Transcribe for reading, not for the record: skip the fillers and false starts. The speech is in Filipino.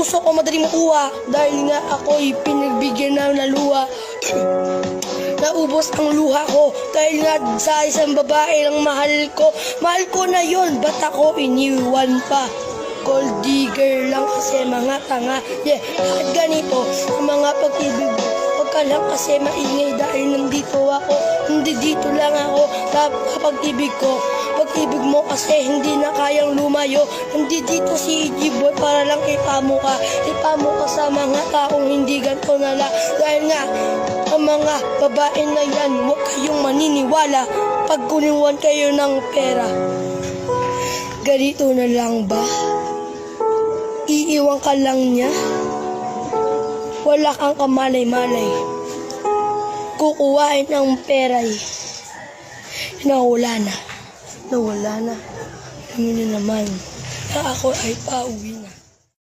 puso ko madali makuha dahil nga ako'y pinagbigyan ng luha. Naubos ang luha ko dahil nga sa isang babae lang mahal ko. Mahal ko na yon, ba't ako iniwan pa? Gold digger lang kasi mga tanga. Yeah, kahit ganito ang mga pag-ibig. Huwag ka lang kasi maingay dahil nandito ako. Dito lang ako sa pag-ibig ko. Pag-ibig mo kasi hindi na kayang lumayo. Nandito si Ijiboy para lang ipamo ka. Ipamo ka sa mga taong hindi ganito na lang. Dahil nga ang mga babae na yan, huwag kayong maniniwala pag kuniwan kayo ng pera. Ganito na lang ba? Iiwan ka lang niya? Wala kang kamalay-malay. Kukuhain ang peray. Nawala na. Alam mo na naman na ako ay pauwi na.